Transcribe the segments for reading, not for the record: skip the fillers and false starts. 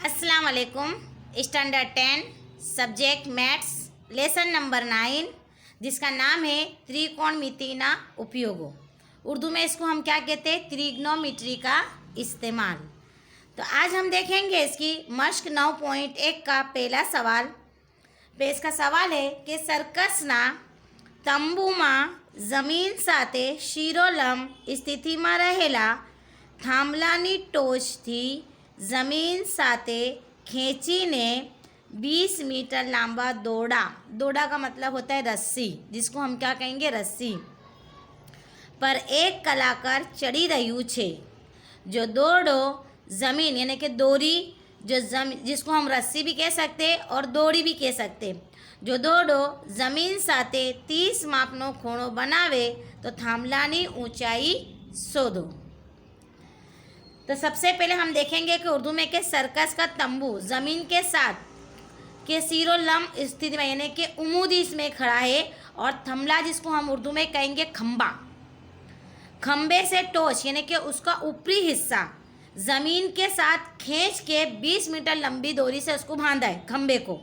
अस्सलाम वालेकुम। Standard 10 subject maths lesson number 9 जिसका नाम है त्रिकोणमिति ना उपयोगो। उर्दू में इसको हम क्या कहते हैं? त्रिग्नोमेट्री का इस्तेमाल। तो आज हम देखेंगे इसकी मश्क 9.1 का पहला सवाल। इसका सवाल है कि सर्कसना તંબુમાં જમીન સાથે શિરોલંબ સ્થિતિમાં રહેલા થાંભલાની ટોચથી જમીન સાથે खींचीने 20 मीटर लंबा दौड़ा का मतलब होता है रस्सी, जिसको हम क्या कहेंगे? रस्सी पर एक कलाकार चढ़ी रही छे। जो दौड़ो ज़मीन यानी कि दोरी, जो जिसको हम रस्सी भी कह सकते और दोड़ी भी कह सकते। जो दौड़ो जमीन साथे 30 मापनो खूणो बनावे तो थांभलानी ऊंचाई शोधो। तो सबसे पहले हम देखेंगे कि उर्दू में के सर्कस का तंबू ज़मीन के साथ के सिरोलंब स्थिति में यानी कि उमूदी इसमें खड़ा है, और थमला जिसको हम उर्दू में कहेंगे खम्बा। खम्बे से टोच यानी कि उसका ऊपरी हिस्सा ज़मीन के साथ खींच के 20 मीटर लंबी डोरी से उसको बांधा है खम्बे को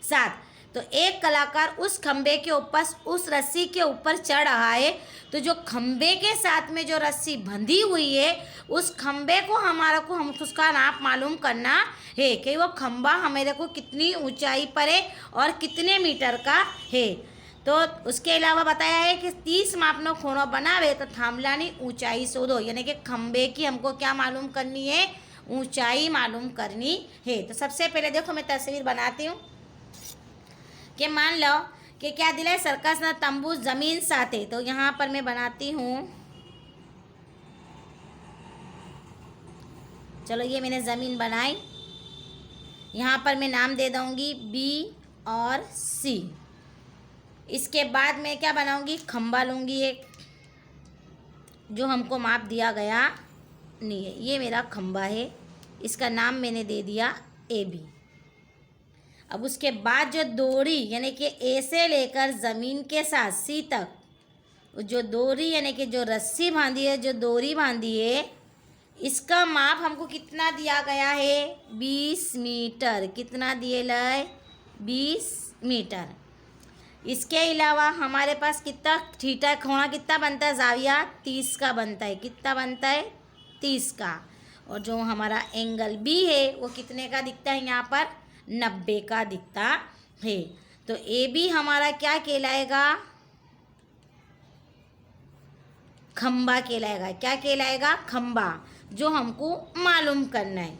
साथ। तो एक कलाकार उस खम्बे के ऊपर उस रस्सी के ऊपर चढ़ रहा है। तो जो खम्बे के साथ में जो रस्सी बंधी हुई है उस खम्बे को हम उसका नाप मालूम करना है कि वो खम्बा हमारे को कितनी ऊंचाई पर है और कितने मीटर का है। तो उसके अलावा बताया है कि 30 मापनो खूणो बनावे तो थांभलानी ऊंचाई शोधो, यानी कि खम्बे की हमको क्या मालूम करनी है? ऊंचाई मालूम करनी है। तो सबसे पहले देखो मैं तस्वीर बनाती हूँ कि मान लो कि क्या दिला है? सर्कस ना तंबू जमीन साथे। तो यहाँ पर मैं बनाती हूँ, चलो ये मैंने ज़मीन बनाई। यहाँ पर मैं नाम दे दूँगी बी और सी। इसके बाद मैं क्या बनाऊँगी? खम्बा लूँगी एक, जो हमको माप दिया गया नहीं है। ये मेरा खम्बा है, इसका नाम मैंने दे दिया ए बी। अब उसके बाद जो दोरी यानी कि ए से लेकर ज़मीन के साथ सी तक जो दोरी यानी कि जो रस्सी बांधी है, जो दोरी बांधी है, इसका माप हमको कितना दिया गया है? 20 मीटर। कितना दिए लाए? 20 मीटर। इसके अलावा हमारे पास कितना थीटा कोणा कितना बनता है? जाविया 30 का बनता है। कितना बनता है? 30 का। और जो हमारा एंगल बी है वो कितने का दिखता है? यहाँ पर 90 का दिखता है। तो ए बी हमारा क्या कहलाएगा? खम्बा कहलाएगा। क्या कहलाएगा? खम्बा, जो हमको मालूम करना है।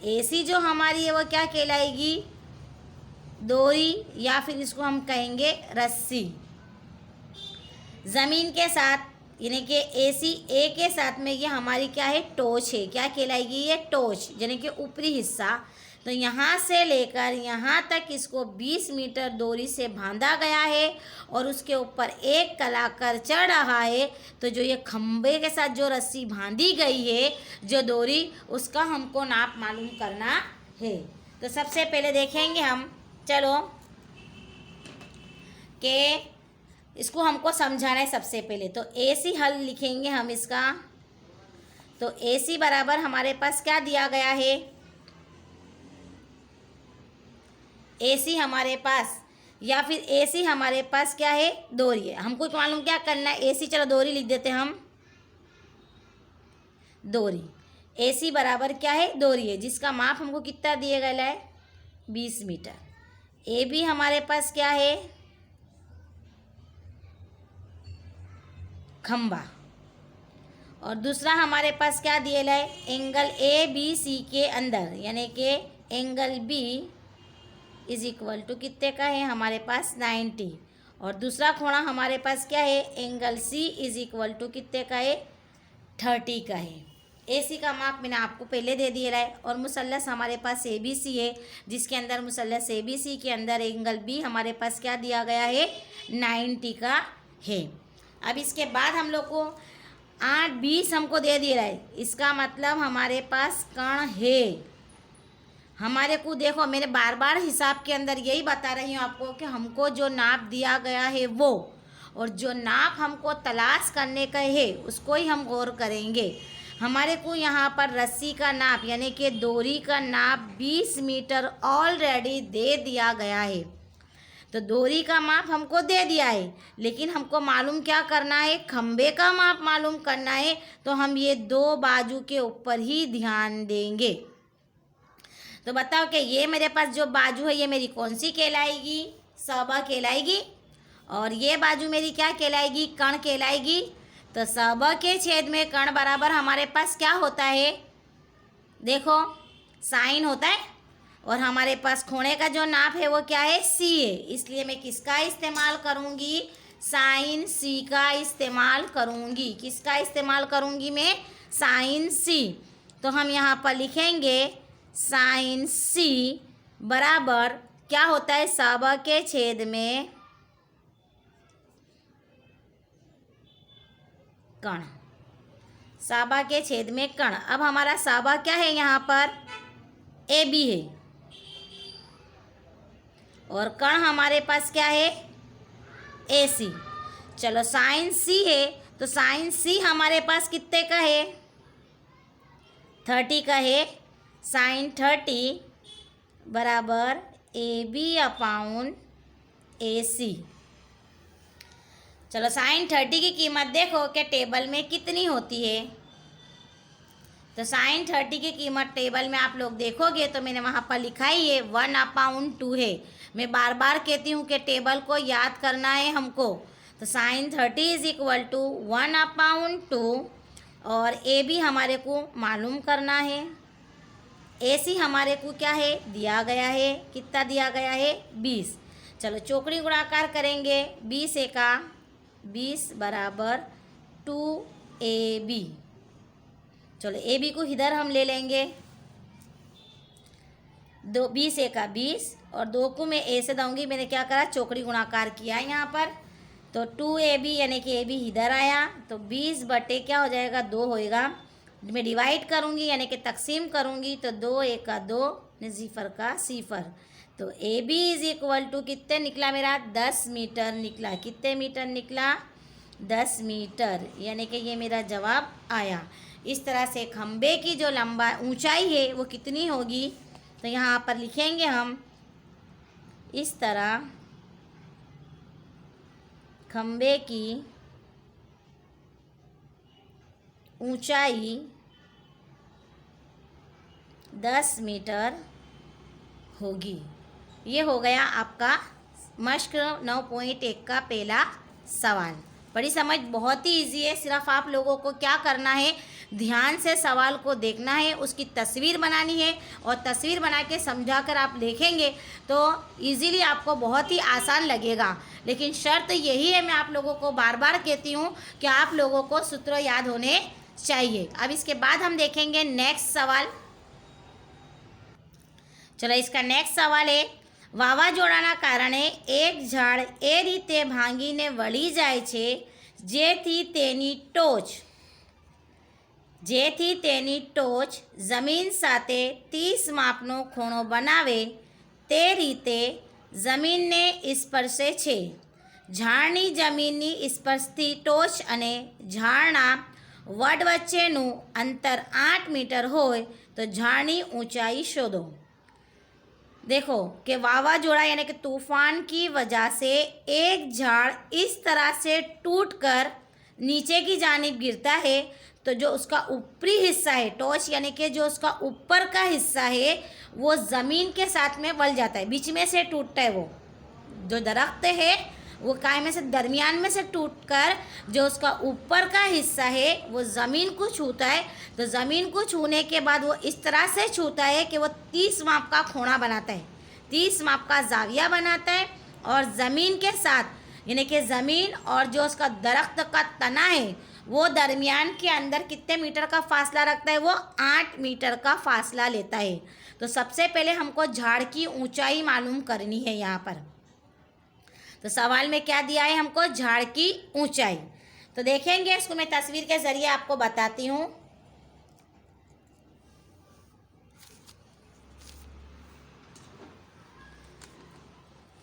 ए सी जो हमारी है वो क्या कहलाएगी? दोरी, या फिर इसको हम कहेंगे रस्सी। ज़मीन के साथ यानी कि ए सी ए के साथ में ये हमारी क्या है? टोच है। क्या कहलाएगी? ये टोच यानी कि ऊपरी हिस्सा। तो यहाँ से लेकर यहाँ तक इसको 20 मीटर डोरी से बांधा गया है और उसके ऊपर एक कलाकार चढ़ रहा है। तो जो ये खम्बे के साथ जो रस्सी बांधी गई है, जो डोरी, उसका हमको नाप मालूम करना है। तो सबसे पहले देखेंगे हम, चलो कि इसको हमको समझाना है। सबसे पहले तो ए सी हल लिखेंगे हम इसका। तो ए सी बराबर हमारे पास क्या दिया गया है? ए सी हमारे पास, या फिर ए सी हमारे पास क्या है? दोरी है। हमको मालूम क्या करना है? ए सी, चलो दोरी लिख देते हैं हम। दोरी, ए सी बराबर क्या है? दोरी है, जिसका माप हमको कितना दिया गया है? 20 मीटर। ए बी हमारे पास क्या है? खम्बा। और दूसरा हमारे पास क्या दिया है? एंगल ए बी सी के अंदर, यानी कि angle B is equal to कितने का है? हमारे पास 90। और दूसरा कोणा हमारे पास क्या है? Angle C is equal to कितने का है? 30 का है। ए सी का माप मैंने आपको पहले दे दिया है। और मुसल्लस हमारे पास ए बी सी है, जिसके अंदर मुसल्लस ए बी सी के अंदर एंगल बी हमारे पास क्या दिया गया है? 90 का है। अब इसके बाद हम लोग को 8-20 हमको दे दिया है। इसका मतलब हमारे पास कण है। हमारे को देखो, मैंने बार बार हिसाब के अंदर यही बता रही हूँ आपको कि हमको जो नाप दिया गया है वो, और जो नाप हमको तलाश करने का है उसको ही हम गौर करेंगे। हमारे को यहाँ पर रस्सी का नाप यानी कि डोरी का नाप 20 मीटर ऑलरेडी दे दिया गया है। तो डोरी का माप हमको दे दिया है, लेकिन हमको मालूम क्या करना है, खंबे का माप मालूम करना है। तो हम ये दो बाजू के ऊपर ही ध्यान देंगे। तो बताओ कि ये मेरे पास जो बाजू है ये मेरी कौन सी कहलाएगी, सबा कहलाएगी। और ये बाजू मेरी क्या कहलाएगी, कण कहलाएगी। तो सबा के छेद में कण बराबर हमारे पास क्या होता है, देखो साइन होता है। और हमारे पास कोणे का जो नाप है वो क्या है, सी है। इसलिए मैं किसका इस्तेमाल करूँगी, साइन सी का इस्तेमाल करूँगी। किसका इस्तेमाल करूँगी मैं, साइन सी। तो हम यहाँ पर लिखेंगे साइन सी बराबर क्या होता है, सबा के छेद में कण, सबा के छेद में कण। अब हमारा सबा क्या है, यहाँ पर ए बी है और कण हमारे पास क्या है, ए सी। चलो साइन सी है तो साइन सी हमारे पास कितने का है, 30 का है। साइन 30 बराबर ए बी अपाउन ए सी। चलो साइन 30 की कीमत देखो कि टेबल में कितनी होती है। तो साइन 30 की कीमत टेबल में आप लोग देखोगे तो मैंने वहाँ पर लिखा ही है 1/2 है। मैं बार बार कहती हूँ कि टेबल को याद करना है हमको। तो साइन 30 इज इक्वल टू 1/2 और ए बी हमारे को मालूम करना है। ए सी हमारे को क्या है, दिया गया है। कितना दिया गया है, 20। चलो चौकड़ी गुणाकार करेंगे, 20 एका 20 बराबर 2AB। चलो ए बी को इधर हम ले लेंगे, 20 एका 20 और 2 को मैं ए से दूँगी। मैंने क्या करा, चौकड़ी गुणाकार किया यहाँ पर। तो 2AB यानी कि ए बी इधर आया तो 20 बटे क्या हो जाएगा, 2 होएगा। मैं डिवाइड करूँगी यानी कि तकसीम करूँगी तो 2 एका 2 ने सिफर का सिफर। तो A B is equal to कितने निकला मेरा, 10 मीटर निकला। कितने मीटर निकला, 10 मीटर, यानी कि ये मेरा जवाब आया। इस तरह से खंबे की जो लंबा ऊंचाई है वो कितनी होगी, तो यहाँ पर लिखेंगे हम इस तरह, खंबे की ऊंचाई 10 मीटर होगी। ये हो गया आपका मश्क 9.1 का पहला सवाल। बड़ी समझ बहुत ही इजी है। सिर्फ आप लोगों को क्या करना है, ध्यान से सवाल को देखना है, उसकी तस्वीर बनानी है और तस्वीर बना के समझा कर आप लिखेंगे तो इजीली आपको बहुत ही आसान लगेगा। लेकिन शर्त यही है, मैं आप लोगों को बार बार कहती हूँ कि आप लोगों को सूत्र याद होने चाहिए। अब इसके बाद हम देखेंगे नेक्स्ट सवाल। चलो इसका नेक्स्ट सवाल है, વાવાઝોડાના કારણે એક ઝાડ એ રીતે ભાંગીને વળી જાય છે જેથી તેની ટોચ જમીન સાથે 30 માપનો ખૂણો બનાવે તે રીતે જમીનને સ્પર્શે છે। ઝાડની જમીનની સ્પર્શથી ટોચ અને ઝાડના વડ વચ્ચેનું અંતર 8 મીટર હોય તો ઝાડની ઊંચાઈ શોધો। देखो कि वावाजोड़ा यानी कि तूफान की वजह से एक झाड़ इस तरह से टूटकर नीचे की जानिब गिरता है तो जो उसका ऊपरी हिस्सा है, टॉच यानी कि जो उसका ऊपर का हिस्सा है वो ज़मीन के साथ में वल जाता है, बीच में से टूटता है। वो जो दरख्त है वो काय में से दरमियान में से टूटकर जो उसका ऊपर का हिस्सा है वो ज़मीन को छूता है। तो ज़मीन को छूने के बाद वो इस तरह से छूता है कि वो 30 माप का कोना बनाता है, 30 माप का जाविया बनाता है। और ज़मीन के साथ यानी कि ज़मीन और जो उसका दरख्त का तना है वो दरमियान के अंदर कितने मीटर का फासला रखता है, वो 8 मीटर का फासला लेता है। तो सबसे पहले हमको झाड़ की ऊंचाई मालूम करनी है यहाँ पर। तो सवाल में क्या दिया है हमको, झाड़ की ऊंचाई। तो देखेंगे इसको मैं तस्वीर के ज़रिए आपको बताती हूँ।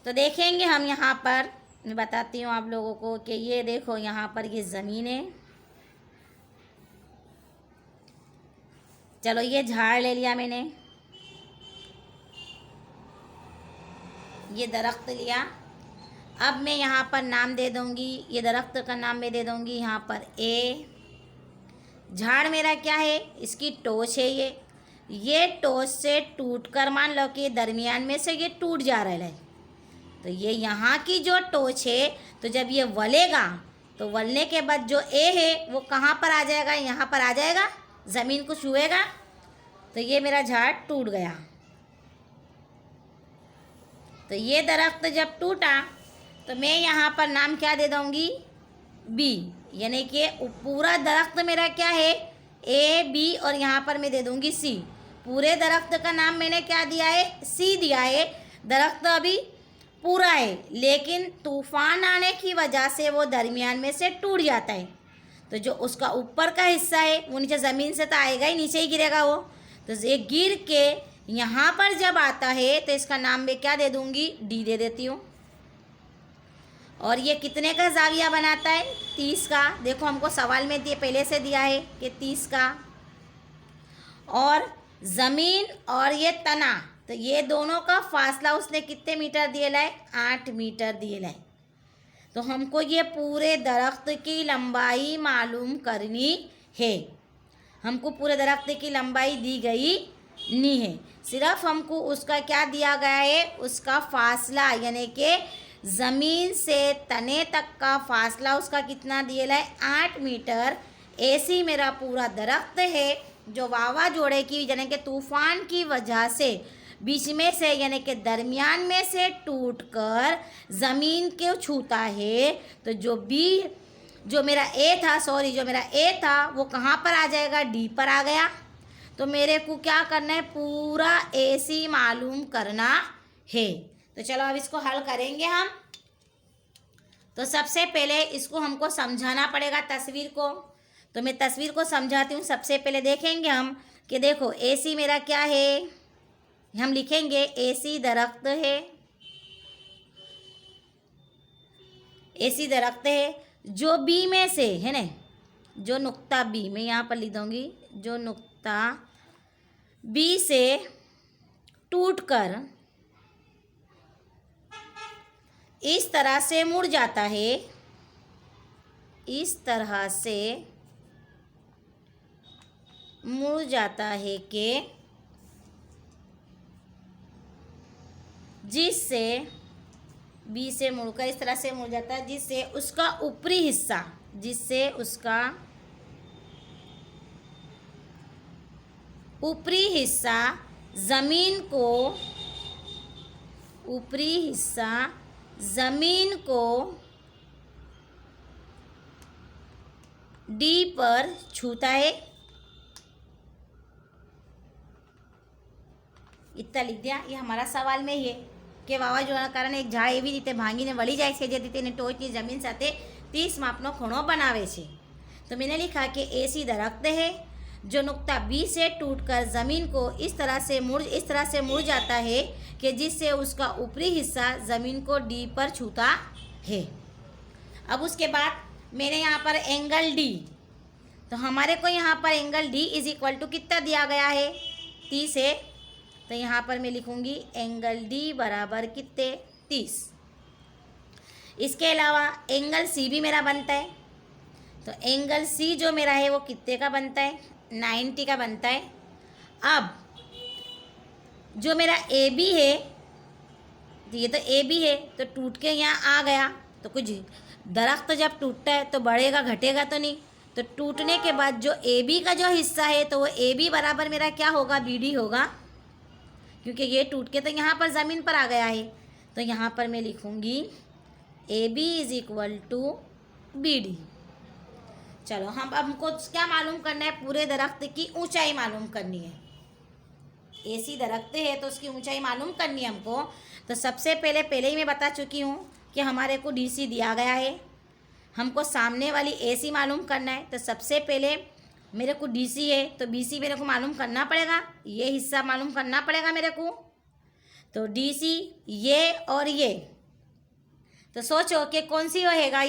तो देखेंगे हम यहाँ पर, मैं बताती हूँ आप लोगों को कि ये देखो यहाँ पर ये ज़मीन है चलो ये झाड़ ले लिया मैंने, ये दरख्त लिया। अब मैं यहाँ पर नाम दे दूँगी, ये दरख्त का नाम मैं दे दूँगी यहाँ पर ए। झाड़ मेरा क्या है, इसकी टोच है ये टोच से टूटकर मान लो कि दरमियान में से ये टूट जा रहा है, तो ये यहाँ की जो टोच है, तो जब ये वलेगा तो वलने के बाद जो ए है वो कहाँ पर आ जाएगा, यहाँ पर आ जाएगा, ज़मीन को छुएगा, तो ये मेरा झाड़ टूट गया। तो ये दरख्त जब टूटा तो मैं यहाँ पर नाम क्या दे दूँगी, बी, यानी कि पूरा दरख्त मेरा क्या है, ए बी, और यहाँ पर मैं दे दूँगी सी। पूरे दरख्त का नाम मैंने क्या दिया है, सी दिया है। दरख्त अभी पूरा है, लेकिन तूफान आने की वजह से वो दरमियान में से टूट जाता है, तो जो उसका ऊपर का हिस्सा है वो नीचे ज़मीन से तो आएगा ही, नीचे ही गिरेगा वो। तो ये गिर के यहाँ पर जब आता है तो इसका नाम मैं क्या दे दूँगी, डी दे देती हूँ। और ये कितने का जाविया बनाता है, 30 का। देखो हमको सवाल में दिए पहले से दिया है कि 30 का। और ज़मीन और ये तना, तो ये दोनों का फासला उसने कितने मीटर दिए लाए, 8 मीटर दिए लाए। तो हमको ये पूरे दरख्त की लंबाई मालूम करनी है। हमको पूरे दरख्त की लंबाई दी गई नहीं है, सिर्फ हमको उसका क्या दिया गया है, उसका फासला, यानी कि ज़मीन से तने तक का फासला उसका कितना दिए लाए, 8 मीटर। ऐसी मेरा पूरा दरख्त है जो वावाजोड़े की यानी कि तूफ़ान की वजह से बीच में से यानी कि दरमियान में से टूटकर ज़मीन को छूता है। तो जो मेरा ए था वो कहाँ पर आ जाएगा, डी पर आ गया। तो मेरे को क्या करना है, पूरा ए सी मालूम करना है। तो चलो अब इसको हल करेंगे हम। तो सबसे पहले इसको हमको समझाना पड़ेगा तस्वीर को, तो मैं तस्वीर को समझाती हूँ। सबसे पहले देखेंगे हम कि देखो ए सी मेरा क्या है, हम लिखेंगे ए सी दरख्त है, ए सी दरख्त है। जो बी में से है ना, जो नुक्ता बी, मैं यहाँ पर लिख दूँगी, जो नुक्ता बी से टूटकर इस तरह से मुड़ जाता है, इस तरह से मुड़ जाता है कि जिससे बी से मुड़कर इस तरह से मुड़ जाता है, जिससे उसका ऊपरी हिस्सा, जिससे उसका ऊपरी हिस्सा ज़मीन को, ऊपरी हिस्सा ज़मीन को डी पर छूता है। इतना लिख दिया। ये हमारा सवाल में ही है कि वावाजोड़ा कारण एक ઝાડ એવી રીતે ભાંગીને વળી જાય છે જેથી તેને ટોચની જમીન સાથે 30 માપનો ખૂણો બનાવે છે। तो मैंने लिखा कि ऐसी दरख्त है जो नुक्ता बी से टूटकर ज़मीन को इस तरह से मुड़ जाता है कि जिससे उसका ऊपरी हिस्सा ज़मीन को डी पर छूता है। अब उसके बाद मैंने यहाँ पर एंगल डी, तो हमारे को यहाँ पर angle D is equal to कितना दिया गया है, 30 है। तो यहाँ पर मैं लिखूँगी एंगल डी बराबर कितने, 30। इसके अलावा एंगल सी भी मेरा बनता है। तो एंगल सी जो मेरा है वो कितने का बनता है, 90 का बनता है। अब जो मेरा ए बी है, तो ये तो ए बी है, तो टूट के यहाँ आ गया। तो कुछ दरख्त जब टूटता है तो बढ़ेगा घटेगा तो नहीं, तो टूटने के बाद जो ए बी का जो हिस्सा है तो वो ए बी बराबर मेरा क्या होगा, बी डी होगा, क्योंकि ये टूट के तो यहाँ पर ज़मीन पर आ गया है। तो यहाँ पर मैं लिखूँगी A B is equal to B D. चलो हम अब हमको क्या मालूम करना है, पूरे दरख्त की ऊंचाई मालूम करनी है। ऐसी दरख्त है तो उसकी ऊंचाई मालूम करनी है हमको। तो सबसे पहले ही मैं बता चुकी हूँ कि हमारे को डी सी दिया गया है, हमको सामने वाली ए सी मालूम करना है। तो सबसे पहले मेरे को डी सी है तो बी सी मेरे को मालूम करना पड़ेगा, ये हिस्सा मालूम करना पड़ेगा मेरे को। तो डी सी ये और ये, तो सोचो कि कौन सी रहेगा,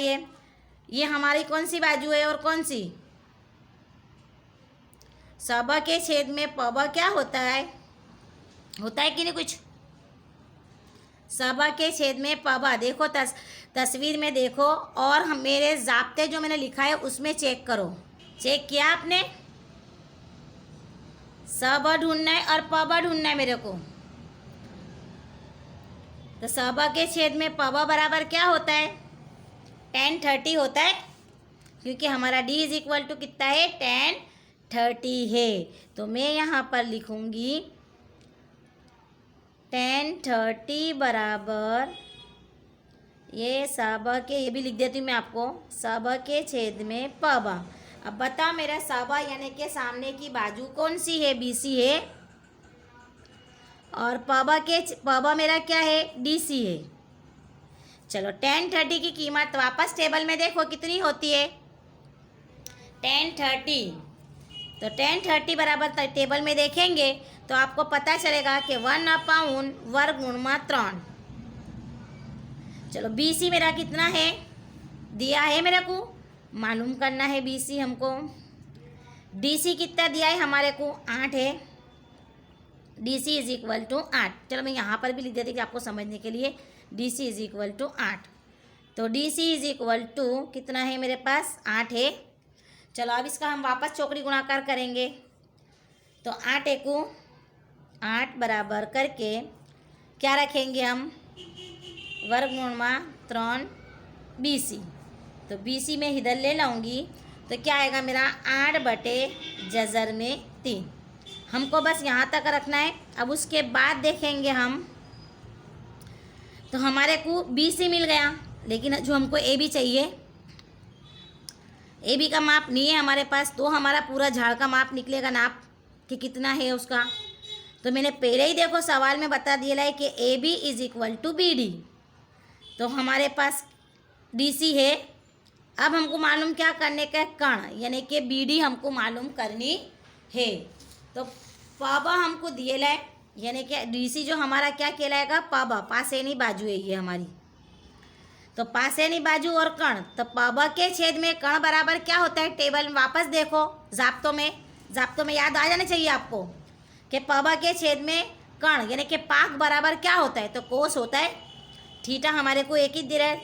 ये हमारी कौन सी बाजू है और कौन सी, सबा के छेद में पबा क्या होता है कि नहीं कुछ? सबा के छेद में पबा, देखो तस्वीर में देखो, और मेरे ज़ाब्ते जो मैंने लिखा है उसमें चेक करो। चेक किया आपने? सबा ढूंढना है और पबा ढूंढना है मेरे को। तो सबा के छेद में पबा बराबर क्या होता है? tan 30 होता है, क्योंकि हमारा d इज इक्वल टू कितना है? tan 30 है। तो मैं यहाँ पर लिखूँगी tan 30 बराबर, ये सबा के, ये भी लिख देती हूँ मैं आपको, सबा के छेद में पबा। अब बताओ मेरा सबा यानी कि सामने की बाजू कौन सी है? BC है, और पबा मेरा क्या है? DC है। चलो tan 30 की कीमत वापस टेबल में देखो कितनी होती है? tan 30, तो tan 30 बराबर टेबल में देखेंगे तो आपको पता चलेगा कि 1/, वर्गमूल 3। चलो BC मेरा कितना है? दिया है मेरे को, मालूम करना है BC हमको। DC कितना दिया है हमारे को? 8 है। DC is equal to 8। चलो मैं यहाँ पर भी लिख देती हूँ आपको समझने के लिए। DC is equal to 8। तो DC इज इक्वल टू कितना है मेरे पास? 8 है। चलो अब इसका हम वापस चौकड़ी गुणाकार करेंगे। तो 8 एकू 8 बराबर करके क्या रखेंगे हम? वर्गमूल 3 BC। तो BC में इधर ले लाऊंगी तो क्या आएगा मेरा? 8/जज़र में 3। हमको बस यहाँ तक रखना है। अब उसके बाद देखेंगे हम, तो हमारे को BC मिल गया, लेकिन जो हमको AB चाहिए, AB का माप नहीं है हमारे पास, तो हमारा पूरा झाड़ का माप निकलेगा, नाप कि कितना है उसका। तो मैंने पहले ही देखो सवाल में बता दिया है कि AB is equal to BD। तो हमारे पास DC है। अब हमको मालूम क्या करने का? कर्ण, यानी कि BD हमको मालूम करनी है। तो पबा हमको दिए लाए, यानी कि DC जो हमारा क्या कहलाएगा? पबा, पासेनी बाजू है ये हमारी। तो पासेनी बाजू और कर्ण, तो पबा के छेद में कर्ण बराबर क्या होता है? टेबल में वापस देखो, ज़ाब्तों में याद आ जाना चाहिए आपको कि पबा के छेद में कर्ण यानी कि पाक बराबर क्या होता है? तो कोस होता है। थीटा हमारे को एक ही दे रहा है,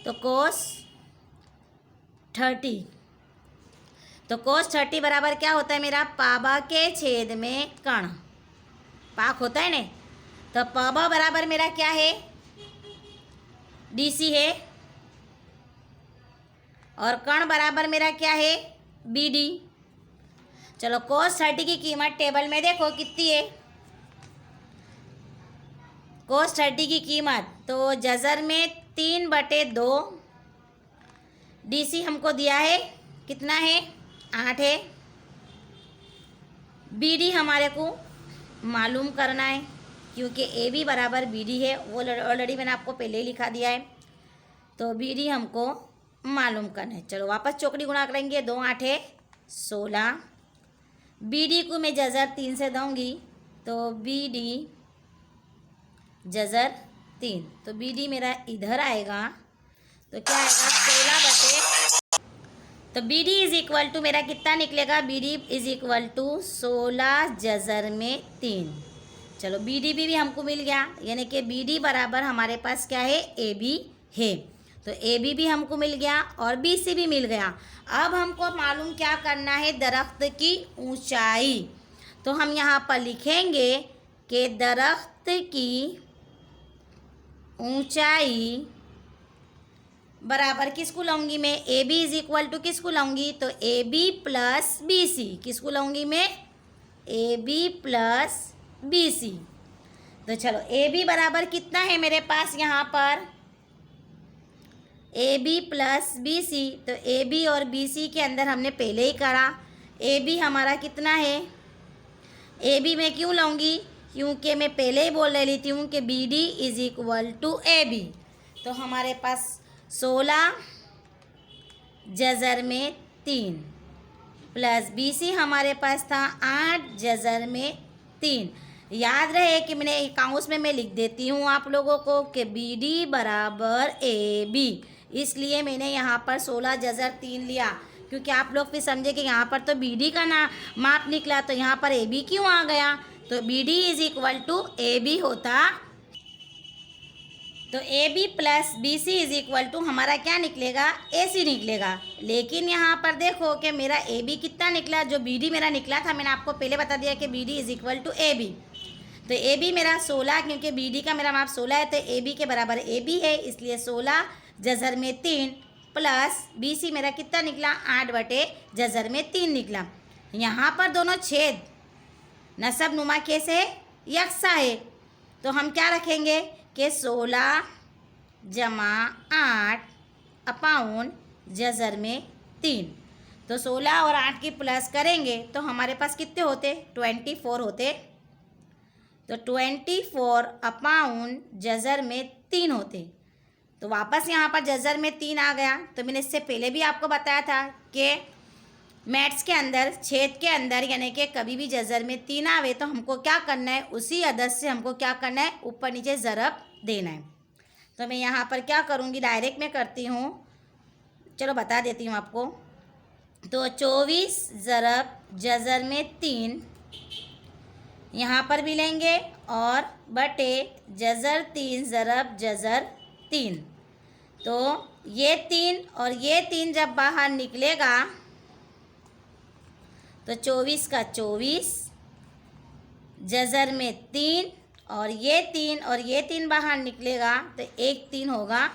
तो कोस 30। तो कोस 30 बराबर क्या होता है मेरा? पबा के छेद में कर्ण, पाक होता है ना। तो पबा बराबर मेरा क्या है? DC है, और कर्ण बराबर मेरा क्या है? BD। चलो कोस 30 की कीमत टेबल में देखो कितनी है? कोस 30 की कीमत तो जज़र में 3/2। DC हमको दिया है कितना है? 8 है। BD हमारे को मालूम करना है, क्योंकि AB बराबर BD है, वो ऑलरेडी मैंने आपको पहले ही लिखा दिया है। तो BD हमको मालूम करना है। चलो वापस चौकड़ी गुणा करेंगे। 2 8 है 16। BD को मैं जज़र 3 से दूँगी, तो BD जज़र 3, तो BD मेरा इधर आएगा, तो क्या आएगा? 16/। तो BD इज इक्वल टू मेरा कितना निकलेगा? BD इज इक्वल टू 16 जज़र में 3। चलो BD भी हमको मिल गया, यानी कि BD बराबर हमारे पास क्या है? AB है। तो AB भी हमको मिल गया और BC भी मिल गया। अब हमको मालूम क्या करना है? दरख्त की ऊंचाई। तो हम यहाँ पर लिखेंगे कि दरख्त की ऊंचाई बराबर किसको लाऊंगी मैं? AB इज इक्वल टू किसको लाऊंगी? तो AB प्लस BC। किसको लाऊंगी मैं? AB plus BC। तो चलो AB बराबर कितना है मेरे पास यहाँ पर? AB plus BC। तो AB और BC के अंदर हमने पहले ही करा। AB हमारा कितना है? AB मैं क्यों लाऊंगी? क्योंकि मैं पहले ही बोल रही थी कि BD is equal to AB। तो हमारे पास 16 जज़र में 3 प्लस BC हमारे पास था 8 जज़र में 3। याद रहे कि मैंने काउंस में मैं लिख देती हूँ आप लोगों को कि BD बराबर AB, इसलिए मैंने यहाँ पर 16 जज़र 3 लिया। क्योंकि आप लोग फिर समझे कि यहाँ पर तो बी डी का माप निकला, तो यहाँ पर ए बी क्यों आ गया। तो B D is equal to A B होता, तो A B plus B C is equal to हमारा क्या निकलेगा, ए सी निकलेगा। लेकिन यहाँ पर देखो कि मेरा ए बी कितना निकला, जो बी डी मेरा निकला था, मैंने आपको पहले बता दिया कि B D is equal to A B. तो ए बी मेरा 16, क्योंकि बी डी का मेरा माप 16 है, तो ए बी के बराबर ए बी है, इसलिए 16 जज़र में 3 प्लस बी सी मेरा कितना निकला, 8 बटे जज़र में 3 निकला। यहाँ पर दोनों छेद नसब नुमा कैसे यकसा है, तो हम क्या रखेंगे कि 16 जमा 8 अपाउन जज़र में 3। तो 16 और 8 की प्लस करेंगे तो हमारे पास कितने होते, 24 होते। तो 24 अपाउन जज़र में 3 होते। तो वापस यहाँ पर जज़र में 3 आ गया। तो मैंने इससे पहले भी आपको बताया था कि मैथ्स के अंदर छेद के अंदर यानी कि कभी भी जज़र में 3 आवे तो हमको क्या करना है, उसी अदद से हमको क्या करना है, ऊपर नीचे ज़रब देना है। तो मैं यहाँ पर क्या करूँगी, डायरेक्ट में करती हूँ, चलो बता देती हूँ आपको। तो 24 ज़रब जज़र में 3 यहाँ पर भी लेंगे और बटे जज़र 3 ज़रब जज़र 3। तो ये 3 और ये 3 जब बाहर निकलेगा तो 24 का 24 जज़र में 3 और ये 3 और ये 3 बाहर निकलेगा तो 1 3 होगा।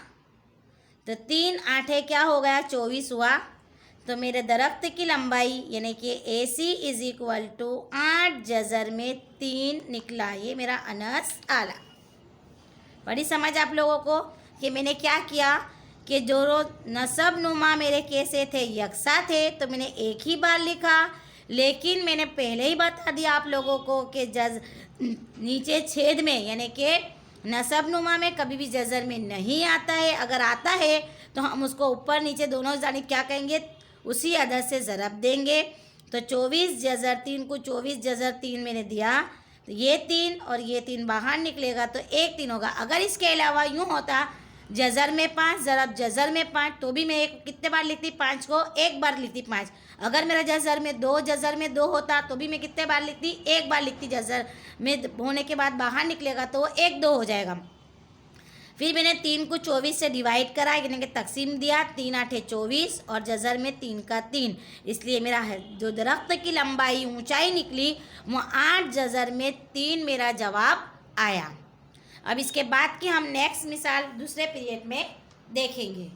तो 3 8 क्या हो गया, 24 हुआ। तो मेरे दरख्त की लंबाई यानी कि ए सी इज इक्वल टू 8 जज़र में 3 निकला। ये मेरा अनस आला। बड़ी समझ आप लोगों को कि मैंने क्या किया कि जो नसब नुमा मेरे कैसे थे, यकसा थे, तो मैंने एक ही बार लिखा। लेकिन मैंने पहले ही बता दिया आप लोगों को कि नीचे छेद में यानी कि नसब नुमा में कभी भी जज़र में नहीं आता है। अगर आता है तो हम उसको ऊपर नीचे दोनों जानिब क्या कहेंगे, उसी अदद से ज़रब देंगे। तो 24 जज़र 3 को 24 जज़र 3 मैंने दिया, तो ये 3 और ये 3 बाहर निकलेगा तो 1 3 होगा। अगर इसके अलावा यूँ होता जज़र में 5 ज़रब जज़र में 5, तो भी मैं एक कितने बार लिखती, 5 को एक बार लिखती 5। अगर मेरा जज़र में 2 होता तो भी मैं कितने बार लिखती, एक बार लिखती। जज़र में होने के बाद बाहर निकलेगा तो वो 1 2 हो जाएगा। फिर मैंने 3 को 24 से डिवाइड करा यानी कि तकसीम दिया, 3 8 24 और जज़र में 3 का 3। इसलिए मेरा जो दरख्त की लंबाई ऊंचाई निकली वो 8 जज़र में 3 मेरा जवाब आया। अब इसके बाद की हम नेक्स्ट मिसाल दूसरे पीरियड में देखेंगे।